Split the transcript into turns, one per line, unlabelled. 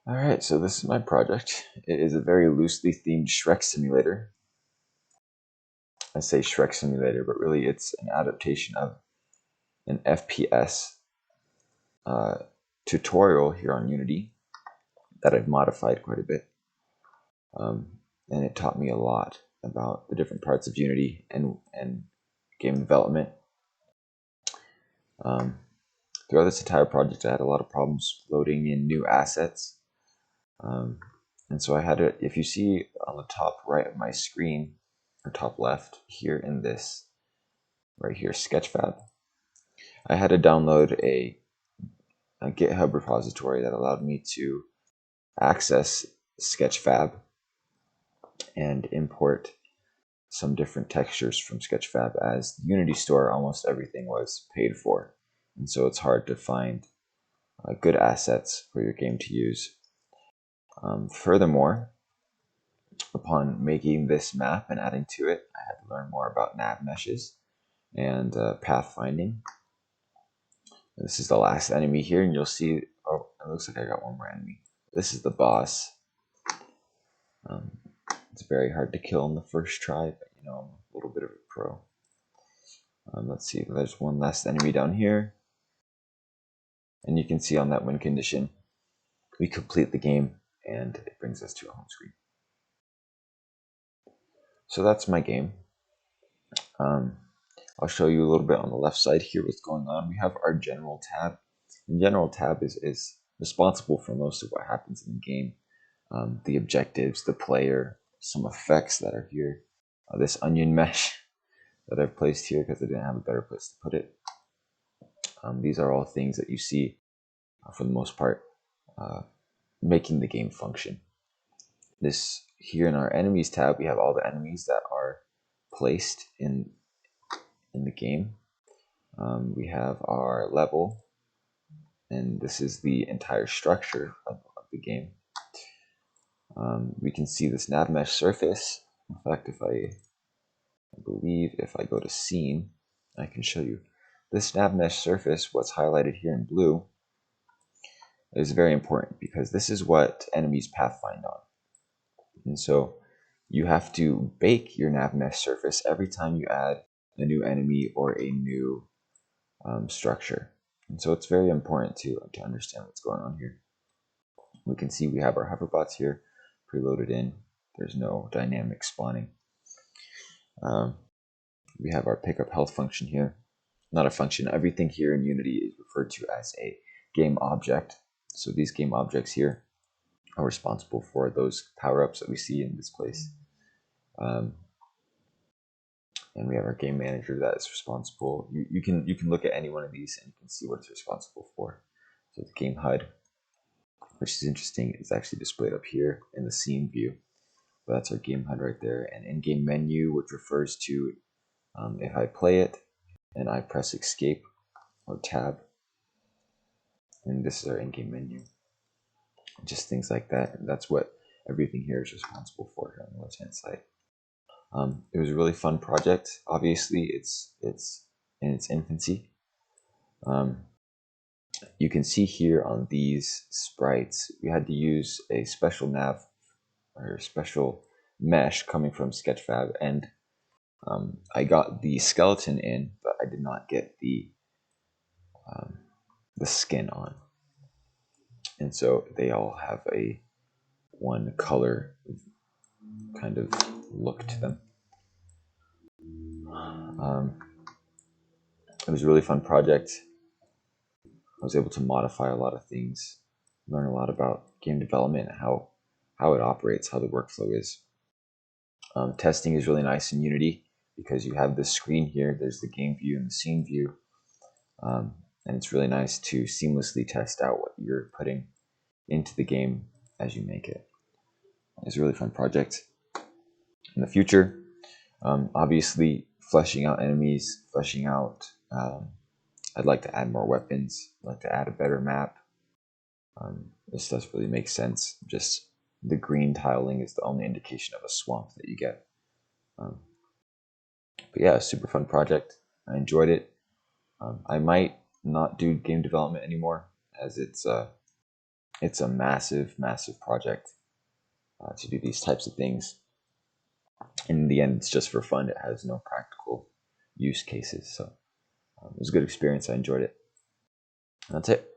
Alright, so this is my project. It is a very loosely themed Shrek simulator. I say Shrek simulator, but really it's an adaptation of an FPS tutorial here on Unity that I've modified quite a bit. And it taught me a lot about the different parts of Unity and game development. Throughout this entire project, I had a lot of problems loading in new assets. And so I had to, if you see on the top right of my screen, or top left here in this, right here, Sketchfab, I had to download a GitHub repository that allowed me to access Sketchfab and import some different textures from Sketchfab. As the Unity store, almost everything was paid for, and so it's hard to find good assets for your game to use. Furthermore, upon making this map and adding to it, I had to learn more about nav meshes and pathfinding. This is the last enemy here, and you'll see, oh, it looks like I got one more enemy. This is the boss. It's very hard to kill in the first try, but you know, I'm a little bit of a pro. Let's see, there's one last enemy down here. And you can see on that win condition, we complete the game, and it brings us to a home screen. So that's my game. I'll show you a little bit on the left side here what's going on. We have our general tab. And general tab is responsible for most of what happens in the game. The objectives, the player, some effects that are here. This onion mesh that I've placed here because I didn't have a better place to put it. These are all things that you see, for the most part, making the game function. This here in our enemies tab, we have all the enemies that are placed in the game. We have our level, and this is the entire structure of the game. We can see this nav mesh surface. In fact, I believe if I go to scene, I can show you this nav mesh surface. What's highlighted here in blue is very important because this is what enemies pathfind on. And so you have to bake your nav mesh surface every time you add a new enemy or a new structure. And so it's very important to understand what's going on here. We can see we have our hoverbots here preloaded in. There's no dynamic spawning. We have our pickup health function here. Not a function. Everything here in Unity is referred to as a game object. So these game objects here are responsible for those power-ups that we see in this place. And we have our game manager that is responsible. You can look at any one of these and you can see what it's responsible for. So the game HUD, which is interesting, is actually displayed up here in the scene view. But that's our game HUD right there. And in-game menu, which refers to if I play it and I press escape or tab, and this is our in-game menu. Just things like that. And that's what everything here is responsible for here on the left-hand side. It was a really fun project. Obviously, it's in its infancy. You can see here on these sprites, we had to use a special nav or special mesh coming from Sketchfab, and I got the skeleton in, but I did not get the skin on. And so they all have a one color kind of look to them. It was a really fun project. I was able to modify a lot of things, learn a lot about game development, how it operates, how the workflow is. Testing is really nice in Unity because you have this screen here. There's the game view and the scene view. And it's really nice to seamlessly test out what you're putting into the game as you make it. It's a really fun project. In the future, obviously, fleshing out enemies, fleshing out, I'd like to add more weapons. I'd like to add a better map. This does really make sense. Just the green tiling is the only indication of a swamp that you get. But yeah, super fun project. I enjoyed it. I might not do game development anymore, as it's it's a massive, massive project to do these types of things. In the end, it's just for fun. It has no practical use cases. So it was a good experience. I enjoyed it. And that's it.